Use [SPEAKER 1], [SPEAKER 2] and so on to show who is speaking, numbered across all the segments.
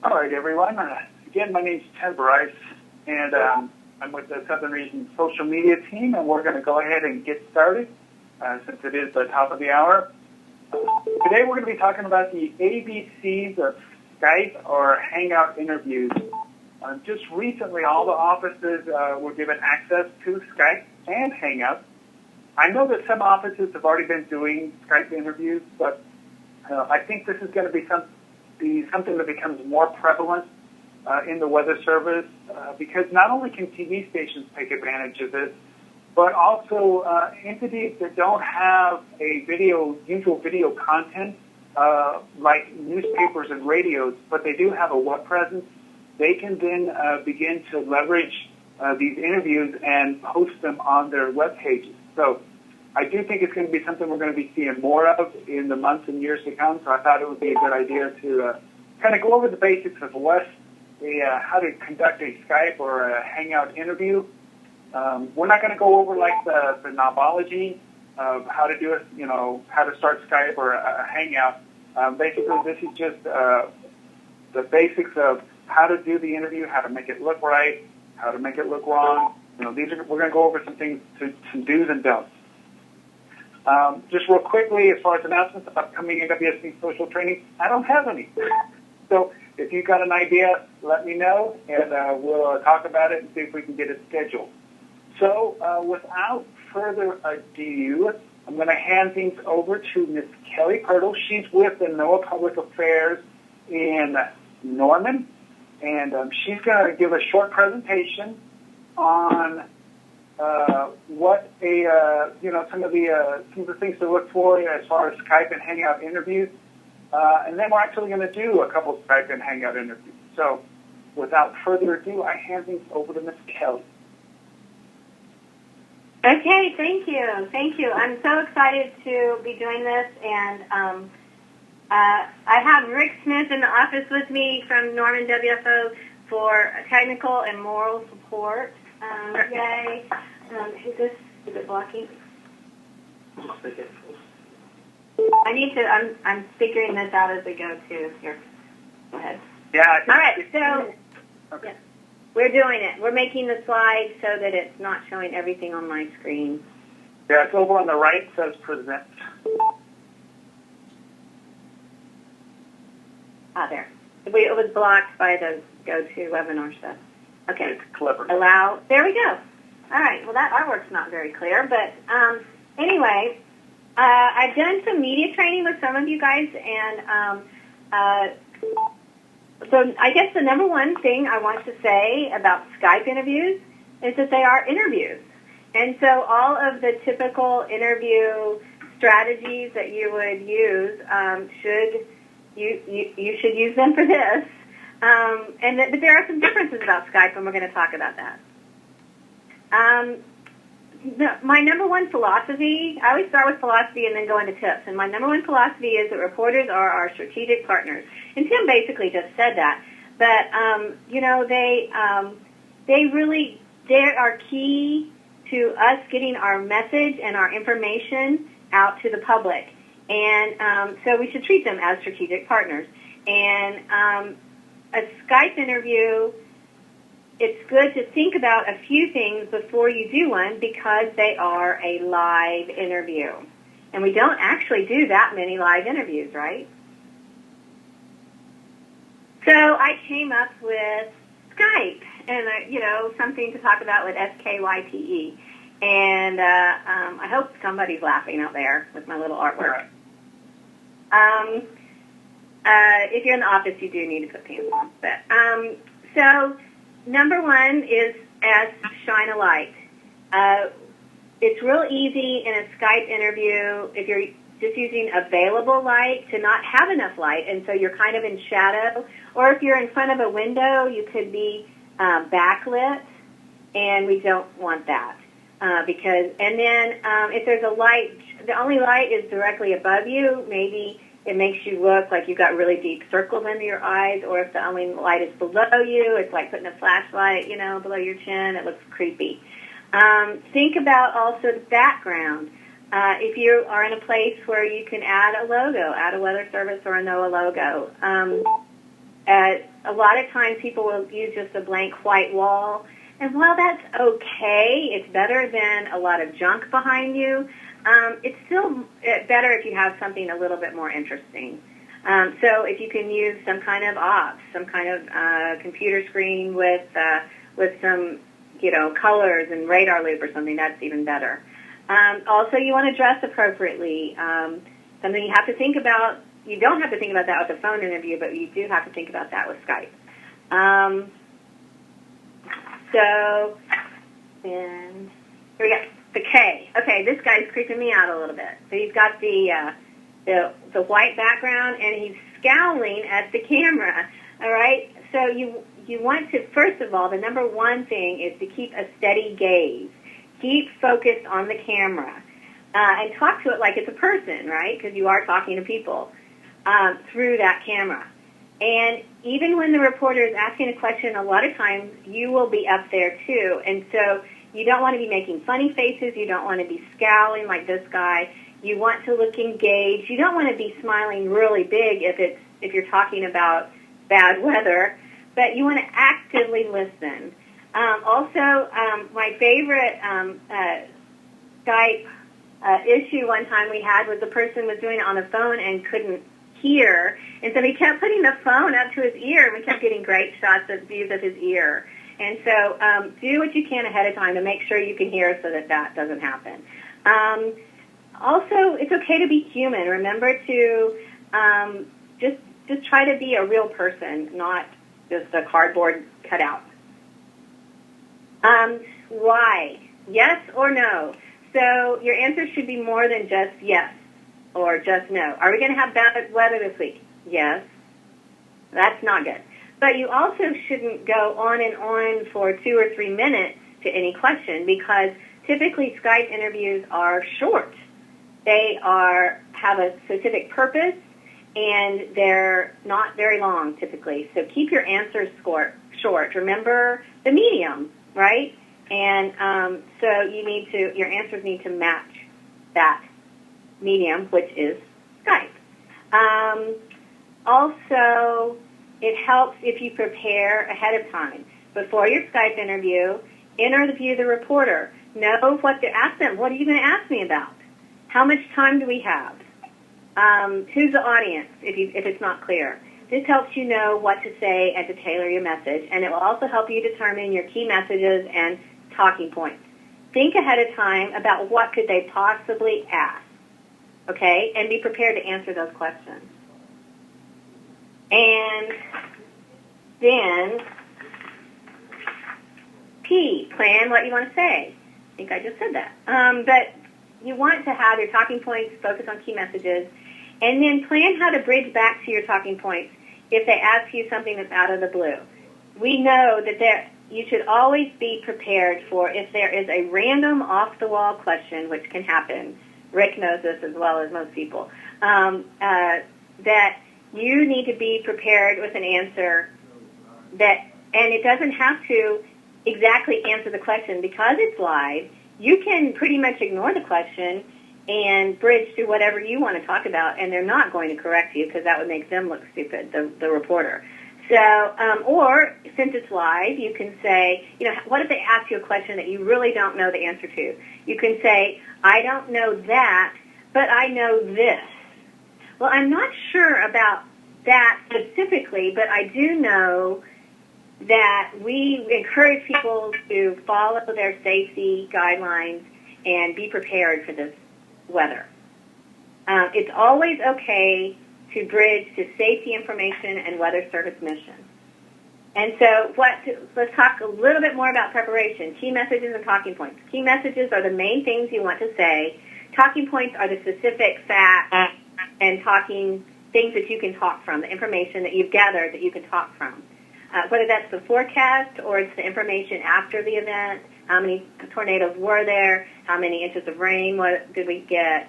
[SPEAKER 1] All right, everyone. Again, my name's Ted Bryce, and I'm with the Southern Region social media team, and we're going to go ahead and get started since it is the top of the hour. Today, we're going to be talking about the ABCs of Skype or Hangout interviews. Just recently, all the offices were given access to Skype and Hangout. I know that some offices have already been doing Skype interviews, but I think this is going to be something that becomes more prevalent in the Weather Service because not only can TV stations take advantage of this, but also entities that don't have a usual video content like newspapers and radios, but they do have a web presence. They can then begin to leverage these interviews and post them on their web pages. So I do think it's going to be something we're going to be seeing more of in the months and years to come. So I thought it would be a good idea to kind of go over the basics of how to conduct a Skype or a Hangout interview. We're not going to go over like the knobology of how to do it, how to start Skype or a Hangout. Basically, this is just the basics of how to do the interview, how to make it look right, how to make it look wrong. We're going to go over some things, some do's and don'ts. Just real quickly, as far as announcements of upcoming AWSC social training, I don't have any. So if you've got an idea, let me know, and we'll talk about it and see if we can get it scheduled. So without further ado, I'm going to hand things over to Ms. Kelly Pirtle. She's with the NOAA Public Affairs in Norman, and she's going to give a short presentation on what some of the things to look for as far as Skype and Hangout interviews, and then we're actually going to do a couple of Skype and Hangout interviews. So, without further ado, I hand things over to Ms. Kelly.
[SPEAKER 2] Okay, thank you. I'm so excited to be doing this, and I have Rick Smith in the office with me from Norman WFO for technical and moral support. Yay. Is it blocking? I'm figuring this out as we go too. Here, go ahead.
[SPEAKER 1] Yeah.
[SPEAKER 2] All right, so okay. Yeah, we're doing it. We're making the slide so that it's not showing everything on my screen.
[SPEAKER 1] Yeah, it's over on the right. It says present.
[SPEAKER 2] There. It was blocked by the GoToWebinar stuff. Okay.
[SPEAKER 1] It's clever.
[SPEAKER 2] Allow. There we go. All right. Well, that artwork's not very clear, but anyway, I've done some media training with some of you guys, and so I guess the number one thing I want to say about Skype interviews is that they are interviews, and so all of the typical interview strategies that you would use you should use them for this. But there are some differences about Skype, and we're going to talk about that. My number one philosophy, I always start with philosophy and then go into tips, and my number one philosophy is that reporters are our strategic partners. And Tim basically just said that. But, they are key to us getting our message and our information out to the public. And so we should treat them as strategic partners. And a Skype interview, it's good to think about a few things before you do one because they are a live interview. And we don't actually do that many live interviews, right? So I came up with Skype and, something to talk about with SKYPE. And I hope somebody's laughing out there with my little artwork. If you're in the office, you do need to put pants on. But, so number one is shine a light. It's real easy in a Skype interview if you're just using available light to not have enough light, and so you're kind of in shadow. Or if you're in front of a window, you could be backlit, and we don't want that. If there's a light, the only light is directly above you, maybe it makes you look like you've got really deep circles under your eyes, or if the only light is below you, it's like putting a flashlight, below your chin, it looks creepy. Think about also the background. If you are in a place where you can add a logo, add a Weather Service or a NOAA logo, A lot of times people will use just a blank white wall. And while that's okay, it's better than a lot of junk behind you, it's still better if you have something a little bit more interesting. So if you can use some kind of ops, some kind of computer screen with some, colors and radar loop or something, that's even better. Also, you want to dress appropriately. Something you have to think about. You don't have to think about that with a phone interview, but you do have to think about that with Skype. And here we go. The K. Okay, this guy's creeping me out a little bit. So he's got the white background, and he's scowling at the camera. All right. So you want to, first of all, the number one thing is to keep a steady gaze. Keep focused on the camera, and talk to it like it's a person, right? Because you are talking to people through that camera. And even when the reporter is asking a question, a lot of times you will be up there too. And so you don't want to be making funny faces. You don't want to be scowling like this guy. You want to look engaged. You don't want to be smiling really big if you're talking about bad weather, but you want to actively listen. Also, my favorite Skype issue one time we had was the person was doing it on the phone and couldn't hear, and so he kept putting the phone up to his ear, and we kept getting great shots of views of his ear. And so do what you can ahead of time to make sure you can hear so that doesn't happen. Also, it's okay to be human. Remember to just try to be a real person, not just a cardboard cutout. Why? Yes or no? So your answer should be more than just yes or just no. Are we going to have bad weather this week? Yes. That's not good. But you also shouldn't go on and on for 2 or 3 minutes to any question, because typically Skype interviews are short. They have a specific purpose, and they're not very long typically. So keep your answers short. Remember the medium, right? And so your answers need to match that medium, which is Skype. Also, it helps if you prepare ahead of time. Before your Skype interview, interview the reporter. Know what to ask them. What are you going to ask me about? How much time do we have? Who's the audience, if it's not clear? This helps you know what to say and to tailor your message, and it will also help you determine your key messages and talking points. Think ahead of time about what could they possibly ask, okay? And be prepared to answer those questions. And then P, plan what you want to say. I think I just said that. But you want to have your talking points, focus on key messages, and then plan how to bridge back to your talking points if they ask you something that's out of the blue. We know that you should always be prepared for if there is a random off-the-wall question, which can happen. Rick knows this as well as most people, that you need to be prepared with an answer and it doesn't have to exactly answer the question. Because it's live, you can pretty much ignore the question and bridge to whatever you want to talk about, and they're not going to correct you because that would make them look stupid, the reporter. So, or since it's live, you can say, what if they ask you a question that you really don't know the answer to? You can say, I don't know that, but I know this. Well, I'm not sure about that specifically, but I do know that we encourage people to follow their safety guidelines and be prepared for this weather. It's always okay to bridge to safety information and weather service mission. And so let's talk a little bit more about preparation. Key messages and talking points. Key messages are the main things you want to say. Talking points are the specific facts and things that you can talk from, the information that you've gathered that you can talk from. Whether that's the forecast or it's the information after the event, how many tornadoes were there, how many inches of rain did we get.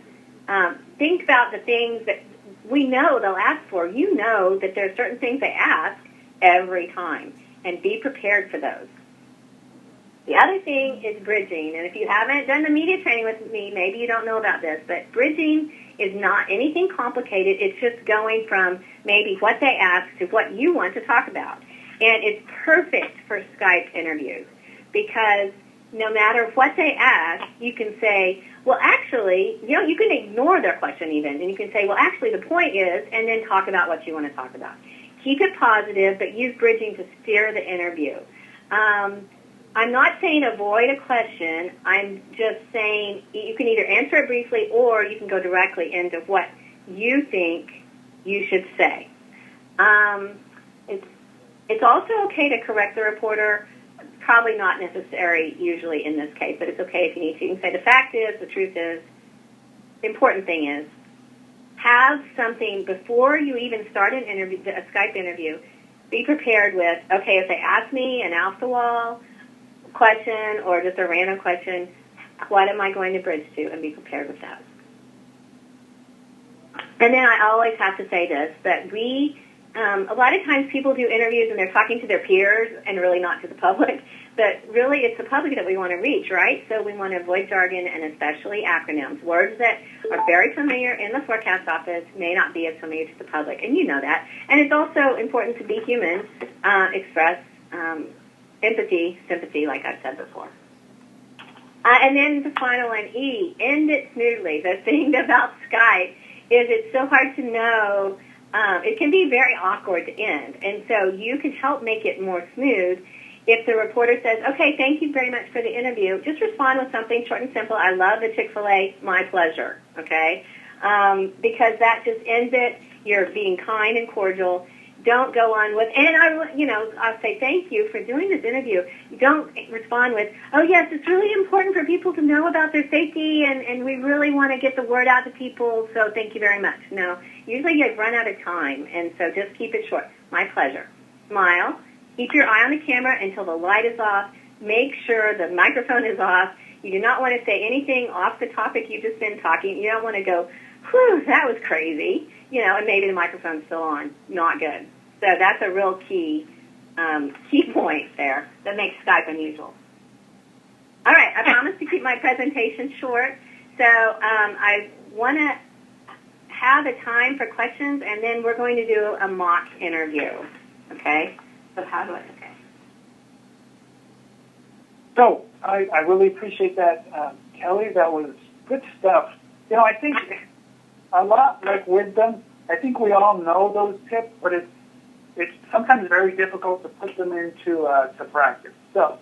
[SPEAKER 2] Think about the things that we know they'll ask for. You know that there are certain things they ask every time, and be prepared for those. The other thing is bridging, and if you haven't done the media training with me, maybe you don't know about this, but bridging is not anything complicated. It's just going from maybe what they ask to what you want to talk about. And it's perfect for Skype interviews because no matter what they ask, you can say, well, actually, you can ignore their question even, and you can say, well, actually, the point is, and then talk about what you want to talk about. Keep it positive, but use bridging to steer the interview. I'm not saying avoid a question. I'm just saying you can either answer it briefly or you can go directly into what you think you should say. It's also okay to correct the reporter. Probably not necessary usually in this case, but it's okay if you need to. You can say the fact is, the truth is. The important thing is have something before you even start an interview, a Skype interview. Be prepared with, okay, if they ask me an off-the-wall question or just a random question, what am I going to bridge to, and be prepared with that. And then I always have to say this, that a lot of times people do interviews and they're talking to their peers and really not to the public, but really it's the public that we want to reach, right? So we want to avoid jargon and especially acronyms. Words that are very familiar in the forecast office may not be as familiar to the public, and you know that. And it's also important to be human, express empathy, sympathy, like I've said before. And then the final one, E, end it smoothly. The thing about Skype is it's so hard to know. It can be very awkward to end. And so you can help make it more smooth. If the reporter says, okay, thank you very much for the interview, just respond with something short and simple. I love the Chick-fil-A, my pleasure, okay? Because that just ends it. You're being kind and cordial. Don't go on with, and I'll say thank you for doing this interview. Don't respond with, oh yes, it's really important for people to know about their safety, and we really want to get the word out to people, so thank you very much. No, usually you've run out of time, and so just keep it short. My pleasure. Smile. Keep your eye on the camera until the light is off. Make sure the microphone is off. You do not want to say anything off the topic you've just been talking. You don't want to go, whew, that was crazy, and maybe the microphone's still on. Not good. So that's a real key point there that makes Skype unusual. All right, I promise to keep my presentation short. So I want to have a time for questions, and then we're going to do a mock interview. Okay? So how do I? Okay.
[SPEAKER 1] So I really appreciate that, Kelly. That was good stuff. I think a lot like wisdom. I think we all know those tips, but it's sometimes very difficult to put them into to practice. So,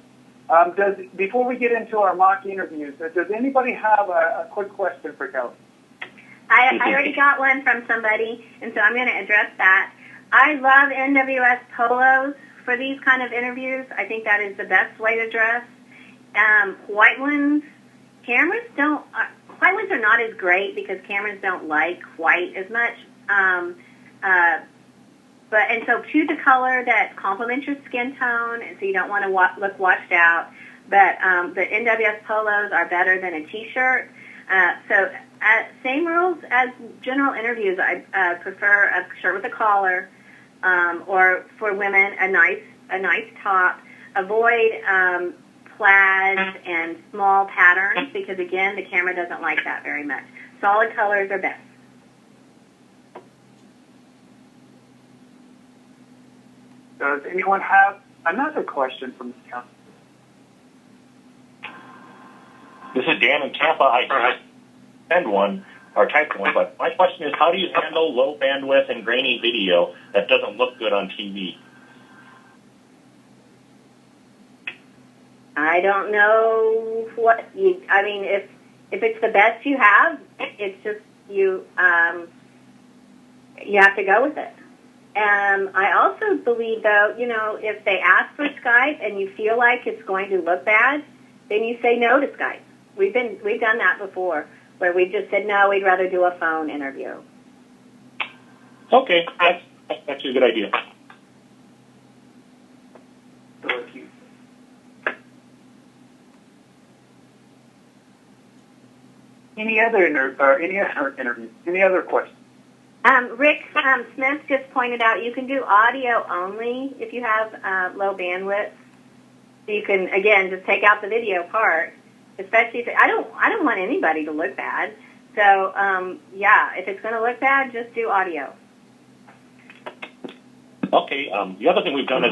[SPEAKER 1] before we get into our mock interviews, does anybody have a quick question for Kelly?
[SPEAKER 2] I already got one from somebody, and so I'm going to address that. I love NWS polos for these kind of interviews. I think that is the best way to dress. White ones, white ones are not as great because cameras don't like white as much. And so choose a color that complements your skin tone, and so you don't want to look washed out. But the NWS polos are better than a T-shirt. Same rules as general interviews. I prefer a shirt with a collar, or for women, a nice top. Avoid plaids and small patterns because, again, the camera doesn't like that very much. Solid colors are best.
[SPEAKER 1] Does anyone have another question from the council?
[SPEAKER 3] This is Dan in Tampa. I send one or typed one, but my question is, how do you handle low bandwidth and grainy video that doesn't look good on TV?
[SPEAKER 2] I don't know if it's the best you have, it's just you have to go with it. I also believe, though, if they ask for Skype and you feel like it's going to look bad, then you say no to Skype. We've done that before, where we just said no, we'd rather do a phone interview.
[SPEAKER 3] Okay, that's actually a good idea.
[SPEAKER 1] Any other interviews? Any other questions?
[SPEAKER 2] Rick Smith just pointed out you can do audio only if you have low bandwidth. So you can, again, just take out the video part, especially if I don't want anybody to look bad. So, yeah, if it's going to look bad, just do audio.
[SPEAKER 3] Okay, the other thing we've done is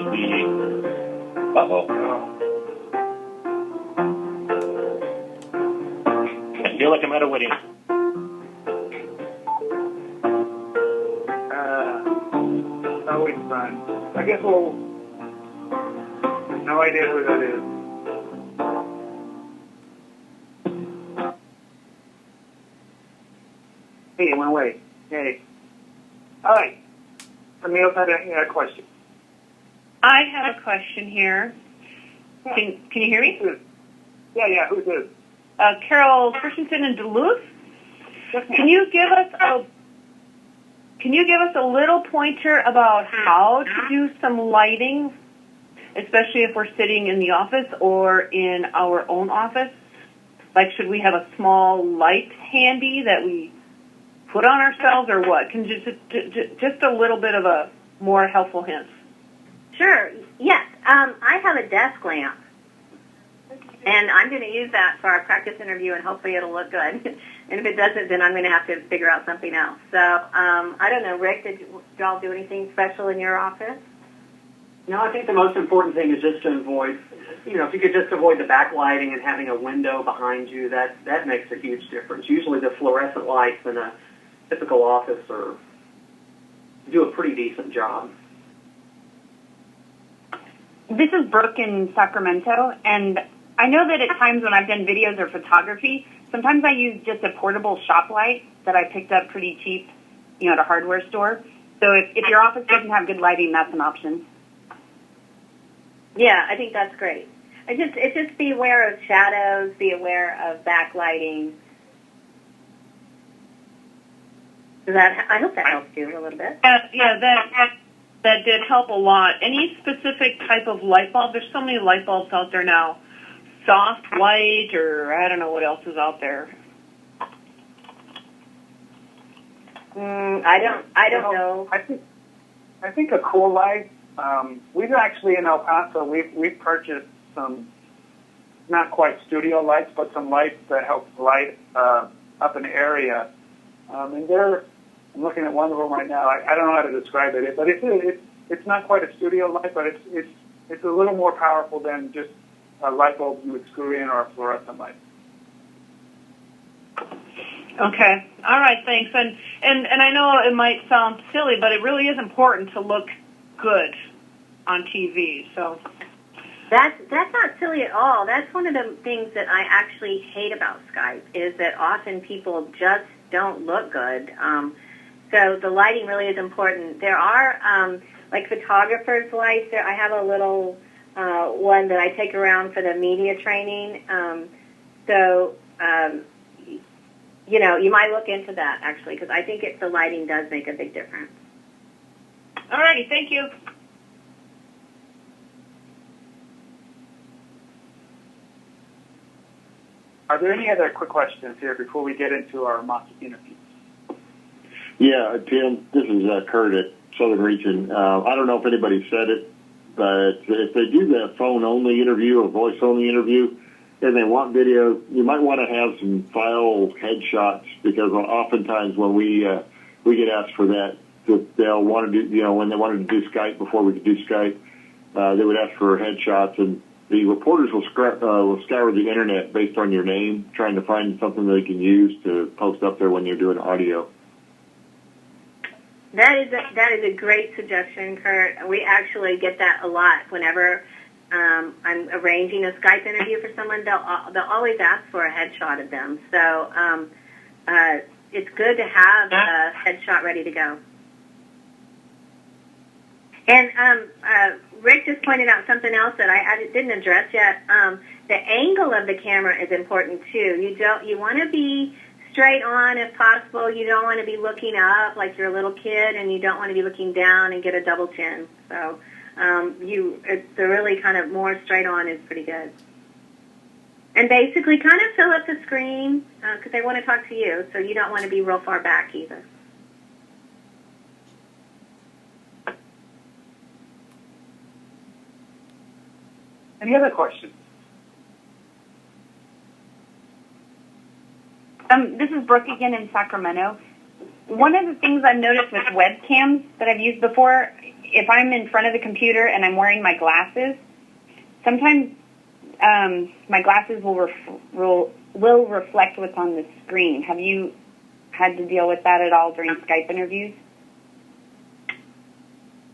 [SPEAKER 3] I feel like I'm at a wedding.
[SPEAKER 1] Always fun. I guess we'll... No idea who that is. Hey, it went away. Hey. All right. Emil's had a question.
[SPEAKER 4] I have a question here. Can you hear me?
[SPEAKER 1] Yeah, who's this?
[SPEAKER 4] Carol Christensen in Duluth. Can you give us a little pointer about how to do some lighting, especially if we're sitting in the office or in our own office? Like, should we have a small light handy that we put on ourselves, or what? Can you just a little bit of a more helpful hint?
[SPEAKER 2] Sure. Yes. I have a desk lamp, and I'm going to use that for our practice interview, and hopefully it'll look good. And if it doesn't, then I'm going to have to figure out something else. So I don't know, Rick, did y'all do anything special in your office?
[SPEAKER 5] No, I think the most important thing is just to avoid, if you could just avoid the backlighting and having a window behind you, that makes a huge difference. Usually the fluorescent lights in a typical office do a pretty decent job.
[SPEAKER 6] This is Brooke in Sacramento, and I know that at times when I've done videos or photography, sometimes I use just a portable shop light that I picked up pretty cheap, at a hardware store. So if your office doesn't have good lighting, that's an option.
[SPEAKER 2] Yeah, I think that's great. It's just be aware of shadows, be aware of backlighting. I hope that helps you a little bit.
[SPEAKER 4] That did help a lot. Any specific type of light bulb? There's so many light bulbs out there now. Soft white, or I don't know what else is out there.
[SPEAKER 2] I don't know.
[SPEAKER 1] I think a cool light. We've actually in El Paso we've purchased some not quite studio lights, but some lights that help light up an area. And I'm looking at one of them right now. I don't know how to describe it, but it's not quite a studio light, but it's a little more powerful than just a light bulb you would screw in or a fluorescent light.
[SPEAKER 4] Okay. All right. Thanks. And I know it might sound silly, but it really is important to look good on TV. So
[SPEAKER 2] that's not silly at all. That's one of the things that I actually hate about Skype is that often people just don't look good. So the lighting really is important. There are like photographers' lights. I have a little one that I take around for the media training. You might look into that, actually, because I think the lighting does make a big difference.
[SPEAKER 4] All righty. Thank you.
[SPEAKER 1] Are there any other quick questions here before we get into our mock interviews?
[SPEAKER 7] Yeah, Tim, this is Kurt at Southern Region. I don't know if anybody said it, but if they do that phone-only interview or voice-only interview, and they want video, you might want to have some file headshots, because oftentimes when we get asked for that, they'll want to do, when they wanted to do Skype before we could do Skype, they would ask for headshots, and the reporters will scour the internet based on your name, trying to find something they can use to post up there when you're doing audio.
[SPEAKER 2] That is a great suggestion, Kurt. We actually get that a lot whenever I'm arranging a Skype interview for someone. They'll always ask for a headshot of them. So it's good to have a headshot ready to go. And Rick just pointed out something else that I didn't address yet. The angle of the camera is important too. You want to be straight on if possible. You don't want to be looking up like you're a little kid, and you don't want to be looking down and get a double chin. So it's really kind of more straight on is pretty good. And basically kind of fill up the screen because they want to talk to you, so you don't want to be real far back either.
[SPEAKER 1] Any other questions?
[SPEAKER 6] This is Brooke again in Sacramento. One of the things I've noticed with webcams that I've used before, if I'm in front of the computer and I'm wearing my glasses, sometimes my glasses will reflect what's on the screen. Have you had to deal with that at all during Skype interviews?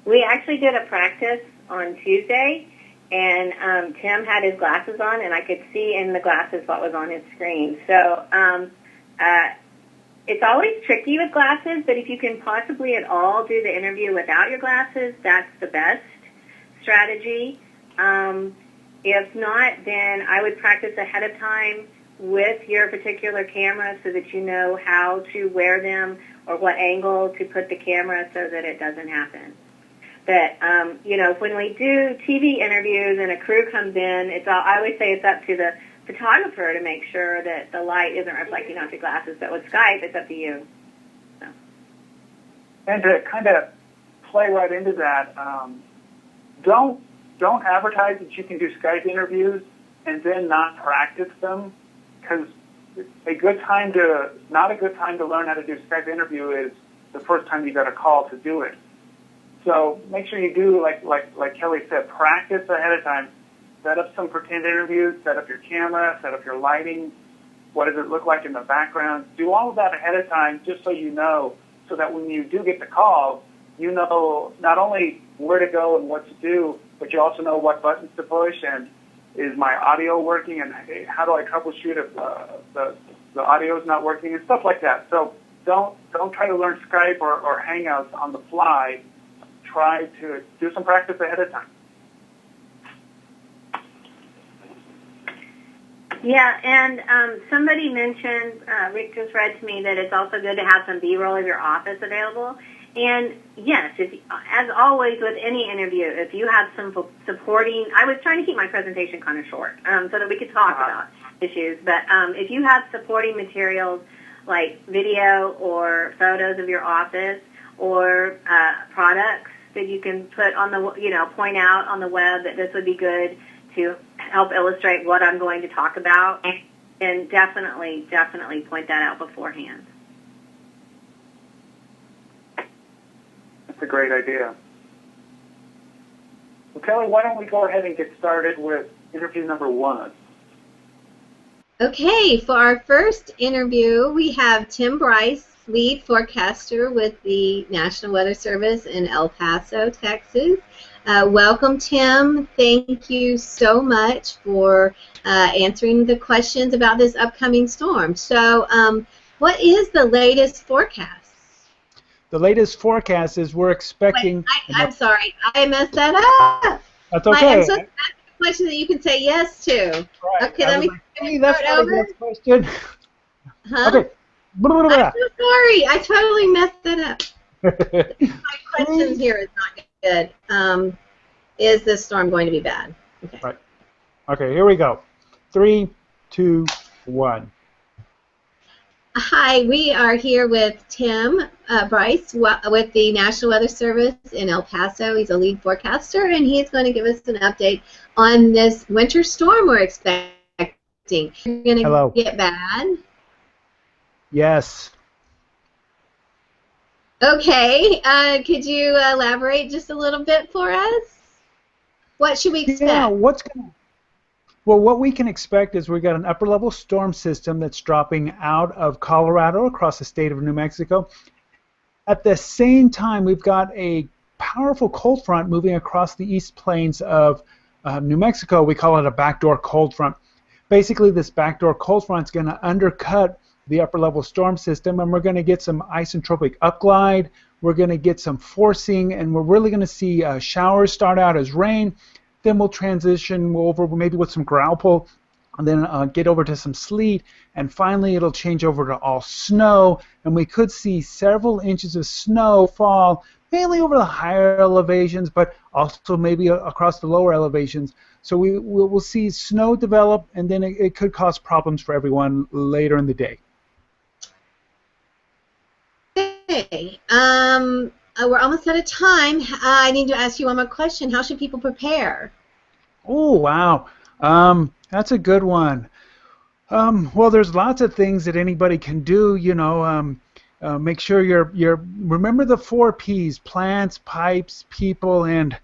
[SPEAKER 2] We actually did a practice on Tuesday, and Tim had his glasses on, and I could see in the glasses what was on his screen. So it's always tricky with glasses, but if you can possibly at all do the interview without your glasses, that's the best strategy. If not, then I would practice ahead of time with your particular camera so that you know how to wear them or what angle to put the camera so that it doesn't happen. But, when we do TV interviews and a crew comes in, I always say it's up to the photographer to make sure that the light isn't reflecting onto glasses. But with Skype, it's up to you. So.
[SPEAKER 1] And to kind of play right into that, don't advertise that you can do Skype interviews and then not practice them, because not a good time to learn how to do Skype interview is the first time you got a call to do it. So make sure you do, like Kelly said, practice ahead of time. Set up some pretend interviews, set up your camera, set up your lighting. What does it look like in the background? Do all of that ahead of time just so you know, so that when you do get the call, you know not only where to go and what to do, but you also know what buttons to push and is my audio working and how do I troubleshoot if the audio is not working and stuff like that. So don't try to learn Skype or Hangouts on the fly. Try to do some practice ahead of time.
[SPEAKER 2] Yeah, and somebody mentioned, Rick just read to me that it's also good to have some B-roll of your office available. And yes, as always with any interview, if you have some supporting, I was trying to keep my presentation kind of short so that we could talk about issues, but if you have supporting materials like video or photos of your office or products that you can put on the, point out on the web that this would be good to help illustrate what I'm going to talk about, and definitely point that out beforehand.
[SPEAKER 1] That's a great idea. Well, Kelly, why don't we go ahead and get started with interview number 1.
[SPEAKER 8] Okay, for our first interview, we have Tim Bryce, lead forecaster with the National Weather Service in El Paso, Texas. Welcome, Tim. Thank you so much for answering the questions about this upcoming storm. So, what is the latest forecast?
[SPEAKER 9] The latest forecast is we're expecting...
[SPEAKER 8] Wait, I'm sorry. I messed that up.
[SPEAKER 9] That's okay.
[SPEAKER 8] I'm supposed to ask a question that you can say yes to.
[SPEAKER 9] Right.
[SPEAKER 8] Okay, let me
[SPEAKER 9] that's
[SPEAKER 8] start over.
[SPEAKER 9] Next question.
[SPEAKER 8] Huh?
[SPEAKER 9] Okay.
[SPEAKER 8] I'm so sorry. I totally messed that up. My questions here is not good. Is this storm going to be bad? Okay.
[SPEAKER 9] Right. Okay, here we go. 3, 2, 1.
[SPEAKER 8] Hi, we are here with Tim Bryce with the National Weather Service in El Paso. He's a lead forecaster, and he's going to give us an update on this winter storm we're expecting. You're going to get bad?
[SPEAKER 9] Yes.
[SPEAKER 8] Okay. Could you elaborate just a little bit for us? What should we expect?
[SPEAKER 9] Yeah, what we can expect is we've got an upper-level storm system that's dropping out of Colorado across the state of New Mexico. At the same time, we've got a powerful cold front moving across the east plains of New Mexico. We call it a backdoor cold front. Basically, this backdoor cold front is going to undercut the upper-level storm system, and we're going to get some isentropic upglide. We're going to get some forcing, and we're really going to see showers start out as rain. Then we'll transition over maybe with some growlpool, and then get over to some sleet, and finally it'll change over to all snow, and we could see several inches of snow fall, mainly over the higher elevations, but also maybe across the lower elevations. So we'll see snow develop, and then it could cause problems for everyone later in the day.
[SPEAKER 8] Okay. We're almost out of time. I need to ask you one more question. How should people prepare?
[SPEAKER 9] Oh, wow. That's a good one. Well, there's lots of things that anybody can do. Make sure you're remember the 4 P's: plants, pipes, people, and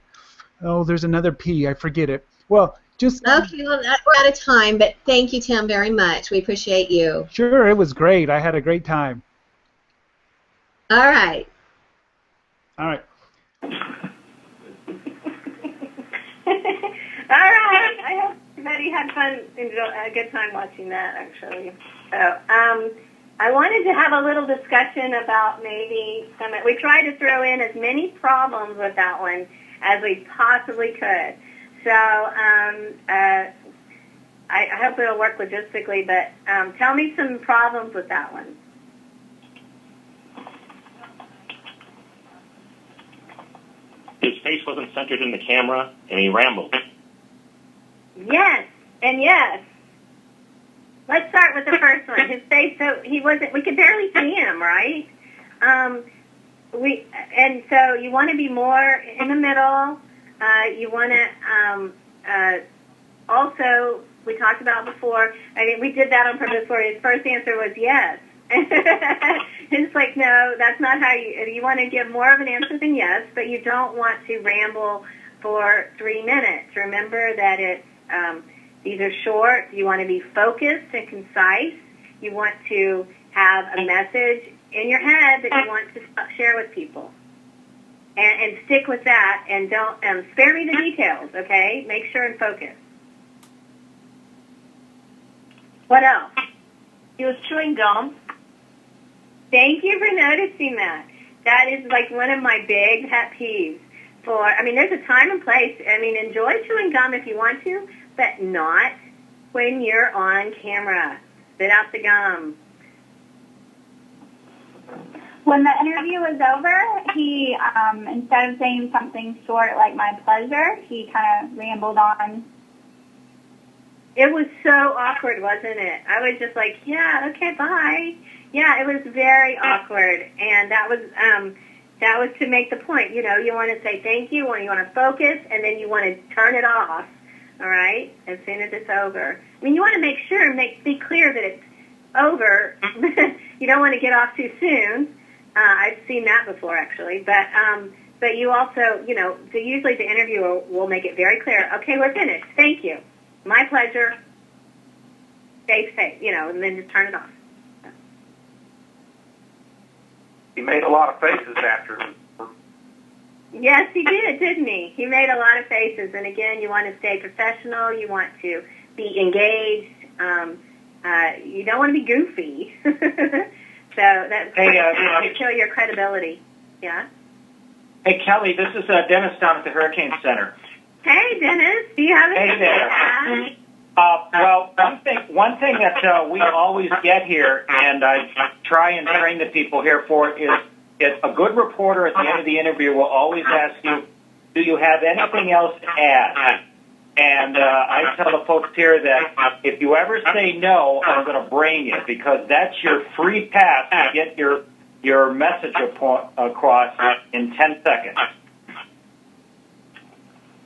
[SPEAKER 9] there's another P. I forget it. Well, just
[SPEAKER 8] Okay, well, we're out of time, but thank you, Tim, very much. We appreciate you.
[SPEAKER 9] sure, it was great. I had a great time.
[SPEAKER 8] All right.
[SPEAKER 9] All right.
[SPEAKER 2] All right. I hope everybody had fun, a good time watching that, actually. So, I wanted to have a little discussion about maybe we tried to throw in as many problems with that one as we possibly could. So, I hope it'll work logistically, but tell me some problems with that one.
[SPEAKER 3] His face wasn't centered in the camera, and he rambled.
[SPEAKER 2] Yes, and yes. Let's start with the first one. His face, so we could barely see him, right? So you want to be more in the middle. You want to, also, we talked about before, I mean, we did that on purpose for his first answer was yes. It's like, no, that's not how you want to give more of an answer than yes, but you don't want to ramble for 3 minutes. Remember that these are short. You want to be focused and concise. You want to have a message in your head that you want to share with people. And stick with that, and don't spare me the details, okay? Make sure and focus. What else?
[SPEAKER 4] He was chewing gum.
[SPEAKER 2] Thank you for noticing that. That is like one of my big pet peeves. There's a time and place. Enjoy chewing gum if you want to, but not when you're on camera. Spit out the gum.
[SPEAKER 6] When the interview was over, he, instead of saying something short like my pleasure, he kind of rambled on.
[SPEAKER 2] It was so awkward, wasn't it? I was just like, yeah, okay, bye. Yeah, it was very awkward, and that was to make the point. You want to say thank you, or you want to focus, and then you want to turn it off, all right, as soon as it's over. You want to make sure and be clear that it's over. You don't want to get off too soon. I've seen that before, actually, but you also, usually the interviewer will make it very clear, okay, we're finished, thank you, my pleasure, stay safe, and then just turn it off.
[SPEAKER 1] He made a lot of faces after.
[SPEAKER 2] Yes, he did, didn't he? He made a lot of faces, and again, you want to stay professional, you want to be engaged, you don't want to be goofy. So that's to kill your credibility. Yeah?
[SPEAKER 10] Hey, Kelly, this is Dennis down at the Hurricane Center.
[SPEAKER 2] Hey, Dennis. Do you have a
[SPEAKER 10] Hey there. Well, one thing that we always get here, and I try and train the people here for, is a good reporter at the end of the interview will always ask you, do you have anything else to add? And I tell the folks here that if you ever say no, I'm going to brain you, because that's your free pass to get your message across in 10 seconds.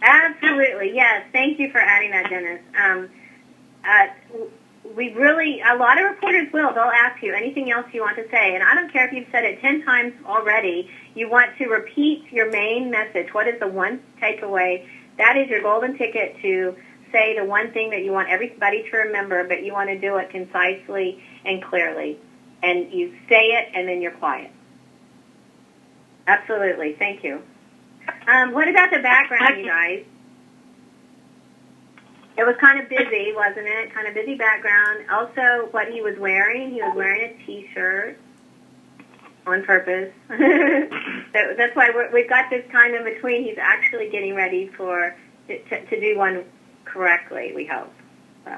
[SPEAKER 2] Absolutely, yes. Thank you for adding that, Dennis. A lot of reporters will. They'll ask you anything else you want to say, and I don't care if you've said it 10 times already. You want to repeat your main message. What is the one takeaway? That is your golden ticket to say the one thing that you want everybody to remember, but you want to do it concisely and clearly. And you say it, and then you're quiet. Absolutely. Thank you. What about the background, you guys? It was kind of busy, wasn't it? Kind of busy background. Also, what he was wearing a T-shirt on purpose. So that's why we've got this time in between. He's actually getting ready to do one correctly, we hope. So,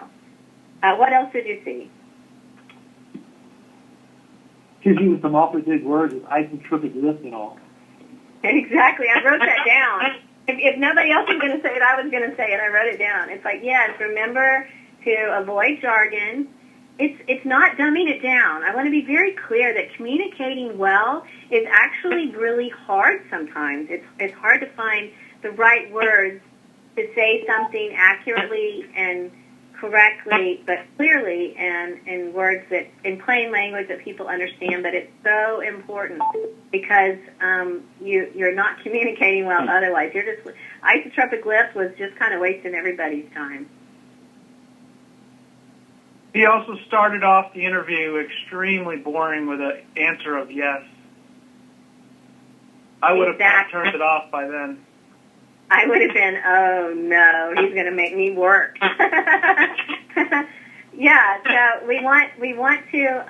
[SPEAKER 2] what else did you see?
[SPEAKER 11] He's using some awfully big words with I can crooked lips and all.
[SPEAKER 2] Exactly. I wrote that down. If nobody else was going to say it, I was going to say it. I wrote it down. It's like, yes, remember to avoid jargon. It's not dumbing it down. I want to be very clear that communicating well is actually really hard sometimes. It's hard to find the right words to say something accurately and correctly, but clearly, and in words that, in plain language that people understand. But it's so important because you're not communicating well otherwise. You're just isotropic lips was just kind of wasting everybody's time.
[SPEAKER 1] He also started off the interview extremely boring with an answer of yes. I would have turned it off by then.
[SPEAKER 2] I would have been, oh no, he's going to make me work. Yeah, so we want to,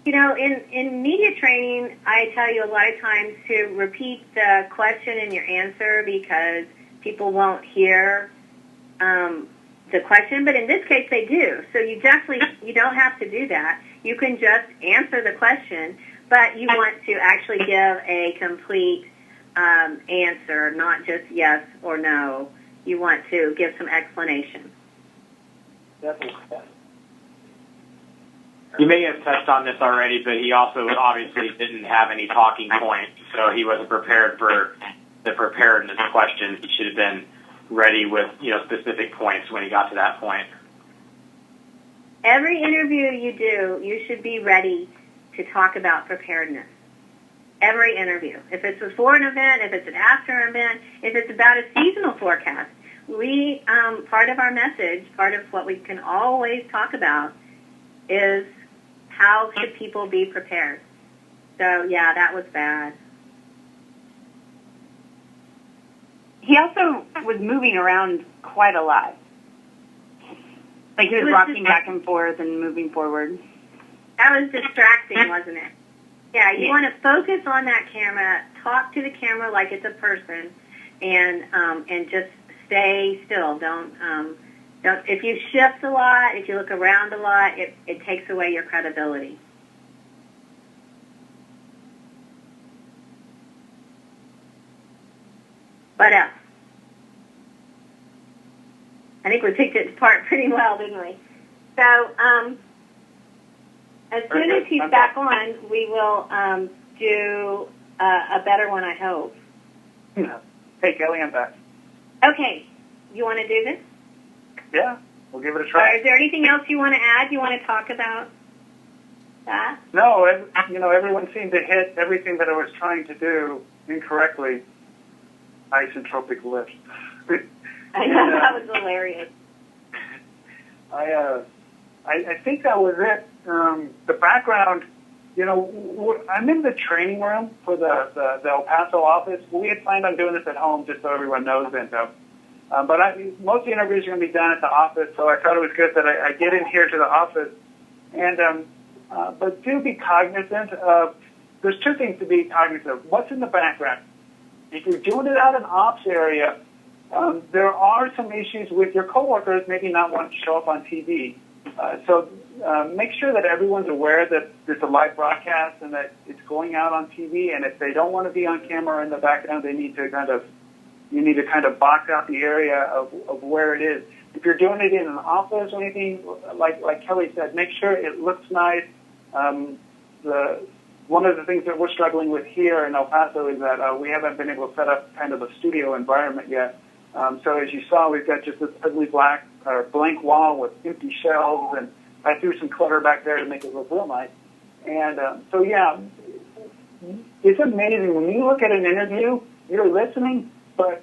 [SPEAKER 2] in media training, I tell you a lot of times to repeat the question and your answer because people won't hear the question, but in this case they do. So you don't have to do that. You can just answer the question, but you want to actually give a complete answer, not just yes or no. You want to give some explanation.
[SPEAKER 12] You may have touched on this already, but he also obviously didn't have any talking points, so he wasn't prepared for the preparedness question. He should have been ready with specific points when he got to that point.
[SPEAKER 2] Every interview you do, you should be ready to talk about preparedness. Every interview. If it's before an event, if it's an after an event, if it's about a seasonal forecast, we part of our message, part of what we can always talk about is how should people be prepared. So yeah, that was bad.
[SPEAKER 6] He also was moving around quite a lot. Like he was rocking back and forth and moving forward.
[SPEAKER 2] That was distracting, wasn't it? Yeah, you want to focus on that camera, talk to the camera like it's a person, and just stay still. Don't. If you shift a lot, if you look around a lot, it takes away your credibility. What else? I think we picked it apart pretty well, didn't we? So, as soon as he's back on, we will do a better one, I hope.
[SPEAKER 1] Hey, Kelly, I'm back.
[SPEAKER 2] Okay. You want to do this?
[SPEAKER 1] Yeah, we'll give it a try.
[SPEAKER 2] Is there anything else you want to add? You want to talk about that?
[SPEAKER 1] No, everyone seemed to hit everything that I was trying to do incorrectly. Isotropic lips.
[SPEAKER 2] I know, that was hilarious.
[SPEAKER 1] I think that was it. The background, I'm in the training room for the El Paso office. We had planned on doing this at home just so everyone knows it. But most of the interviews are going to be done at the office, so I thought it was good that I get in here to the office. And but do be cognizant of, there's two things to be cognizant of. What's in the background? If you're doing it out in ops area, there are some issues with your coworkers maybe not wanting to show up on TV. So make sure that everyone's aware that there's a live broadcast and that it's going out on TV. And if they don't want to be on camera in the background, you need to kind of box out the area of where it is. If you're doing it in an office or anything, like Kelly said, make sure it looks nice. One of the things that we're struggling with here in El Paso is that we haven't been able to set up kind of a studio environment yet. So as you saw, we've got just this ugly blank wall with empty shelves, and I threw some clutter back there to make it look real nice. And so yeah, it's amazing when you look at an interview, you're listening, but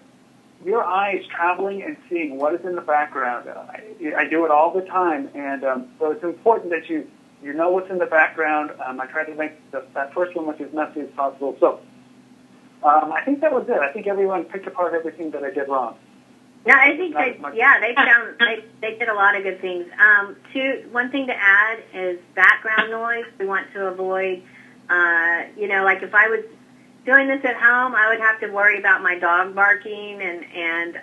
[SPEAKER 1] your eye is traveling and seeing what is in the background. I do it all the time, and so it's important that you know what's in the background. I tried to make that first one much as messy as possible. So I think that was it. I think everyone picked apart everything that I did wrong.
[SPEAKER 2] No, I think they did a lot of good things. One thing to add is background noise. We want to avoid, like if I was doing this at home, I would have to worry about my dog barking, and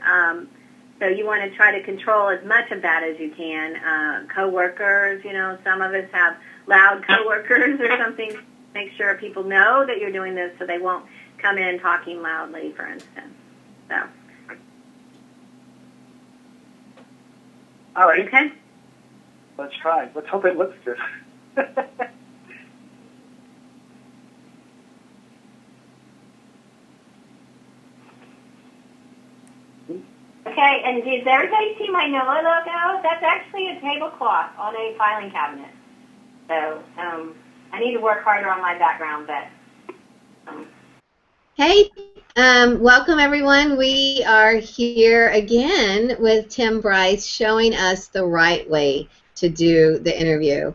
[SPEAKER 2] so you want to try to control as much of that as you can. Coworkers, some of us have loud coworkers or something. Make sure people know that you're doing this so they won't come in talking loudly, for instance. So.
[SPEAKER 1] All right.
[SPEAKER 2] Okay.
[SPEAKER 1] Let's try. Let's hope it looks good.
[SPEAKER 2] Okay, and did everybody see my NOAA logo? That's actually a tablecloth on a filing cabinet. So I need to work harder on my background, but...
[SPEAKER 8] Hey, welcome everyone. We are here again with Tim Bryce showing us the right way to do the interview.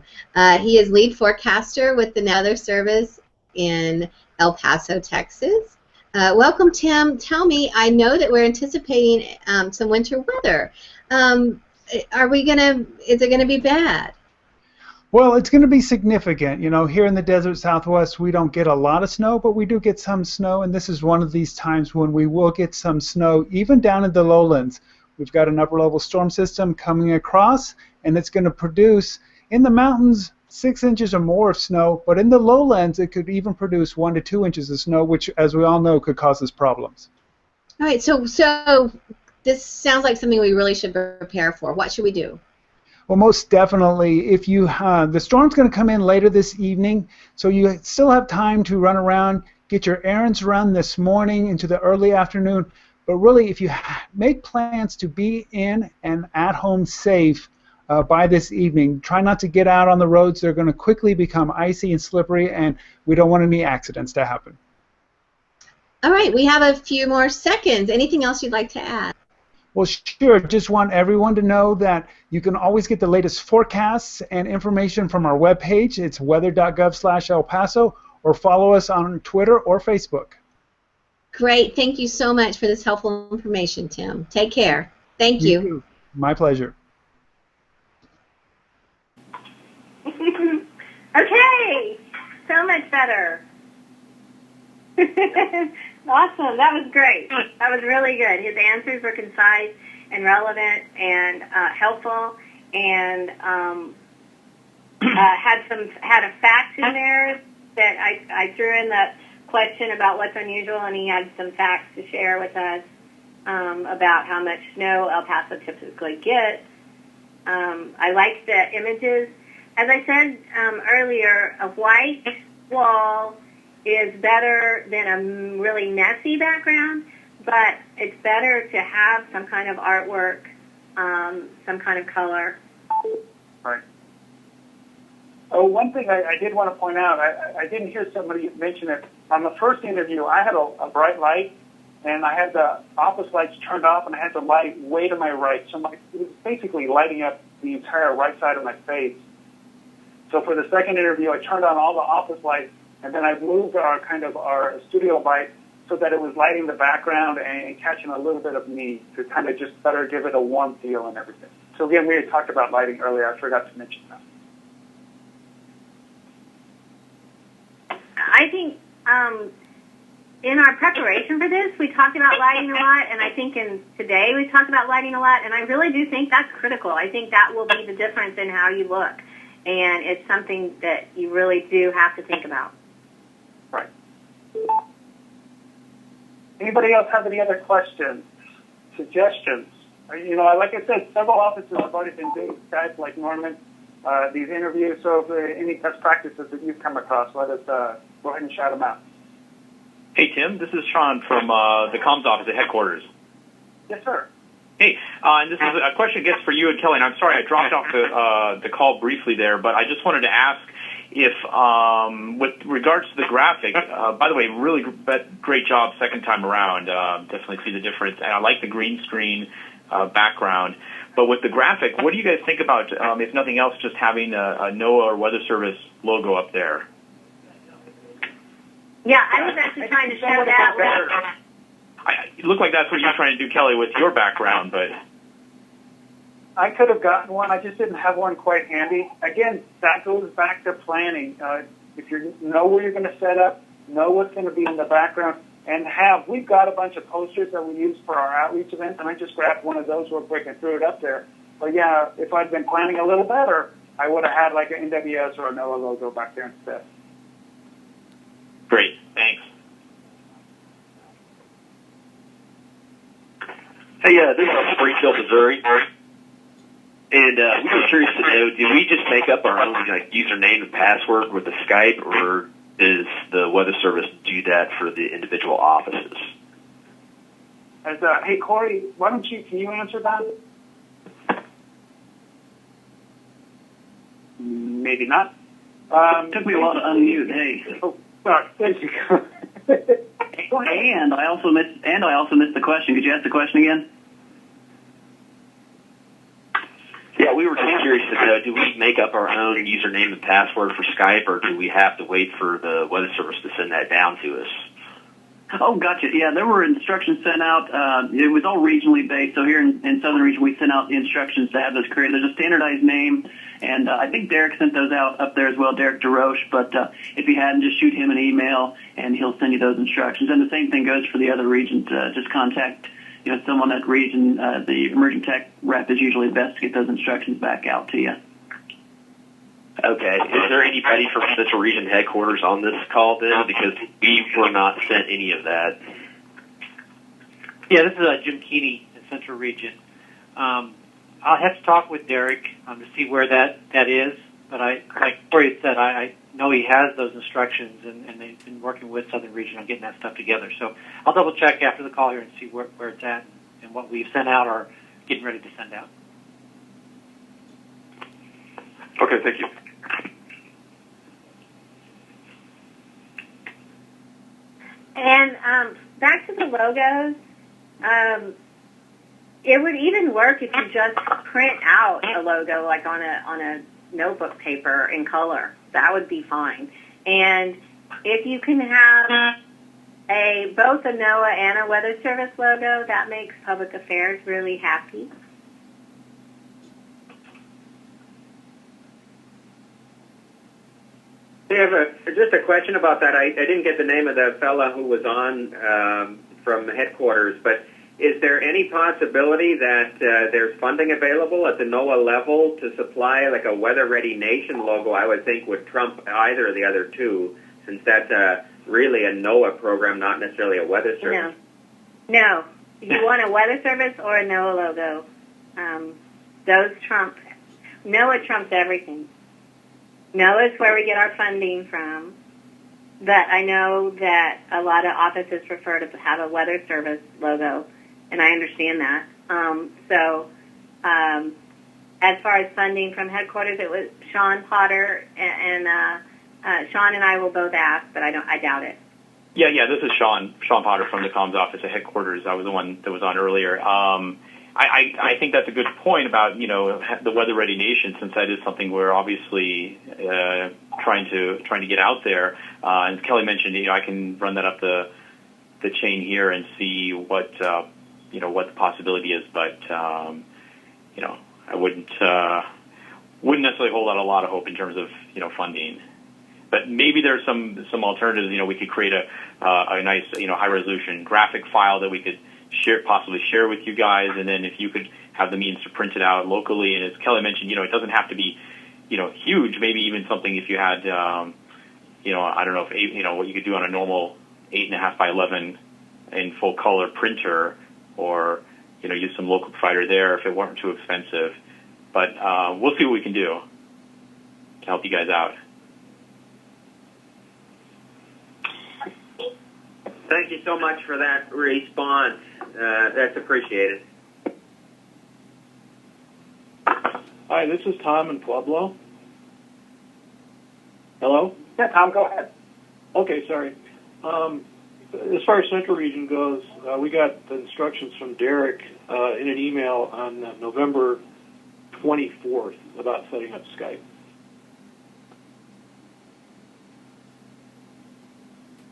[SPEAKER 8] He is lead forecaster with the Weather Service in El Paso, Texas. Welcome, Tim. Tell me, I know that we're anticipating some winter weather. Is it gonna be bad?
[SPEAKER 9] Well, it's going to be significant. You know, here in the desert Southwest, we don't get a lot of snow, but we do get some snow, and this is one of these times when we will get some snow, even down in the lowlands. We've got an upper-level storm system coming across, and it's going to produce, in the mountains, 6 inches or more of snow, but in the lowlands, it could even produce 1 to 2 inches of snow, which, as we all know, could cause us problems.
[SPEAKER 8] All right, so this sounds like something we really should prepare for. What should we do?
[SPEAKER 9] Well, most definitely, if you the storm's going to come in later this evening, so you still have time to run around, get your errands run this morning into the early afternoon. But really, if you make plans to be in and at home safe by this evening, try not to get out on the roads. They're going to quickly become icy and slippery, and we don't want any accidents to happen.
[SPEAKER 8] All right, we have a few more seconds. Anything else you'd like to add?
[SPEAKER 9] Well, sure. Just want everyone to know that you can always get the latest forecasts and information from our webpage. It's weather.gov/El Paso, or follow us on Twitter or Facebook.
[SPEAKER 8] Great. Thank you so much for this helpful information, Tim. Take care. Thank you.
[SPEAKER 9] You too. My pleasure.
[SPEAKER 2] Okay, so much better. Awesome. That was great. That was really good. His answers were concise and relevant and helpful, and had a fact in there that I threw in the question about what's unusual, and he had some facts to share with us about how much snow El Paso typically gets. I liked the images. As I said earlier, a white wall is better than a really messy background, but it's better to have some kind of artwork, some kind of color.
[SPEAKER 1] Right. Oh, one thing I did want to point out, I didn't hear somebody mention it. On the first interview, I had a bright light, and I had the office lights turned off, and I had the light way to my right. So it was basically lighting up the entire right side of my face. So for the second interview, I turned on all the office lights, and then I moved our studio light so that it was lighting the background and catching a little bit of me to kind of just better give it a warm feel and everything. So again, we had talked about lighting earlier. I forgot to mention that.
[SPEAKER 2] I think in our preparation for this, we talked about lighting a lot, and I think today we talked about lighting a lot, and I really do think that's critical. I think that will be the difference in how you look, and it's something that you really do have to think about.
[SPEAKER 1] Right. Anybody else have any other questions, suggestions? You know, like I said, several offices have already been doing Skype, like Norman, these interviews. So if any best practices that you've come across, let us go ahead and shout them out.
[SPEAKER 13] Hey, Tim, this is Sean from the comms office at headquarters.
[SPEAKER 1] Yes, sir.
[SPEAKER 13] Hey, and this is a question, I guess, for you and Kelly. And I'm sorry I dropped off the call briefly there, but I just wanted to ask if, with regards to the graphic, by the way, really great job second time around. Definitely see the difference. And I like the green screen background. But with the graphic, what do you guys think about, if nothing else, just having a NOAA or Weather Service logo up there?
[SPEAKER 2] Yeah, I was actually trying to show that.
[SPEAKER 13] It looked like that's what you're trying to do, Kelly, with your background, but...
[SPEAKER 1] I could have gotten one. I just didn't have one quite handy. Again, that goes back to planning. If you know where you're going to set up, know what's going to be in the background, and we've got a bunch of posters that we use for our outreach events, and I just grabbed one of those real quick and threw it up there. But yeah, if I'd been planning a little better, I would have had like an NWS or a NOAA logo back there instead.
[SPEAKER 13] Great, thanks.
[SPEAKER 14] Hey, this is Springfield, Missouri, and we were curious to know, do we just make up our own username and password with the Skype, or does the Weather Service do that for the individual offices?
[SPEAKER 1] Hey, Corey, can you answer that? Maybe not.
[SPEAKER 15] Took me a while to unmute. Hey.
[SPEAKER 1] Oh, sorry. Thank you.
[SPEAKER 15] And I also missed the question. Could you ask the question again?
[SPEAKER 14] Yeah, we were just curious to know, do we make up our own username and password for Skype, or do we have to wait for the Weather Service to send that down to us?
[SPEAKER 15] Oh, gotcha. Yeah, there were instructions sent out. It was all regionally based. So here in Southern Region, we sent out the instructions to have those created. There's a standardized name, and I think Derek sent those out up there as well, Derek DeRoche. But if you hadn't, just shoot him an email, and he'll send you those instructions. And the same thing goes for the other regions. Just contact someone at region. The emerging tech rep is usually best to get those instructions back out to you.
[SPEAKER 14] Okay. Is there anybody from Central Region headquarters on this call then? Because we were not sent any of that.
[SPEAKER 16] Yeah, this is Jim Keeney in Central Region. I'll have to talk with Derek to see where that is. But like Corey said, I know he has those instructions, and they've been working with Southern Region on getting that stuff together. So I'll double check after the call here and see where it's at and what we've sent out or getting ready to send out.
[SPEAKER 14] Okay, thank you.
[SPEAKER 2] And back to the logos, it would even work if you just print out a logo like on a notebook paper in color. That would be fine. And if you can have both a NOAA and a Weather Service logo, that makes public affairs really happy.
[SPEAKER 5] I have just a question about that. I didn't get the name of the fella who was on from headquarters, but is there any possibility that there's funding available at the NOAA level to supply like a Weather Ready Nation logo? I would think would trump either of the other two, since that's really a NOAA program, not necessarily a Weather Service.
[SPEAKER 2] No. You want a Weather Service or a NOAA logo. Those trump. NOAA trumps everything. NOAA is where we get our funding from, but I know that a lot of offices prefer to have a Weather Service logo, and I understand that. As far as funding from headquarters, it was Sean Potter, and Sean and I will both ask, but I doubt it.
[SPEAKER 13] Yeah, this is Sean Potter from the comms office at headquarters. I was the one that was on earlier. I think that's a good point about, the Weather Ready Nation, since that is something we're obviously trying to get out there. And as Kelly mentioned, I can run that up the chain here and see what the possibility is. But I wouldn't necessarily hold out a lot of hope in terms of funding. But maybe there's some alternatives. We could create a nice high resolution graphic file that we could possibly share with you guys, and then if you could have the means to print it out locally. And as Kelly mentioned, it doesn't have to be, huge. Maybe even something if you had, I don't know if what you could do on a normal 8.5 by 11 in full color printer, or use some local provider there if it weren't too expensive. But we'll see what we can do to help you guys out.
[SPEAKER 5] Thank you so much for that response. That's appreciated.
[SPEAKER 17] Hi, this is Tom in Pueblo. Hello?
[SPEAKER 1] Yeah, Tom, go ahead.
[SPEAKER 17] Okay, sorry. As far as Central Region goes, we got the instructions from Derek in an email on November 24th about setting up Skype.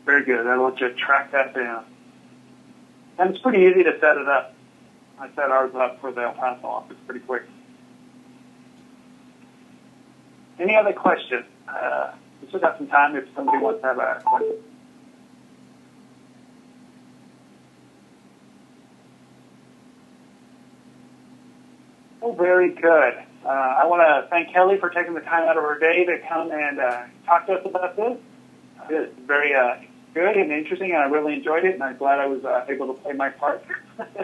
[SPEAKER 1] Very good. I'll let you track that down. And it's pretty easy to set it up. I set ours up for the El Paso office pretty quick. Any other questions? We still got some time if somebody wants to have a question. Oh, very good. I want to thank Kelly for taking the time out of her day to come and talk to us about this. It's very good and interesting, and I really enjoyed it, and I'm glad I was able to play my part.
[SPEAKER 2] Thank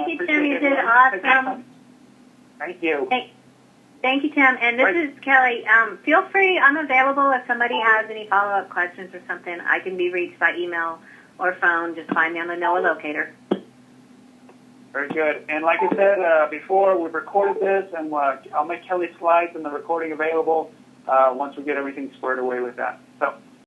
[SPEAKER 2] you, Tim. You did awesome.
[SPEAKER 1] Thank you.
[SPEAKER 2] Thank you, Tim. And this is Kelly. Feel free. I'm available if somebody has any follow-up questions or something. I can be reached by email or phone, just find me on the NOAA locator.
[SPEAKER 1] Very good. And like I said before, we've recorded this, and I'll make Kelly's slides and the recording available once we get everything squared away with that. So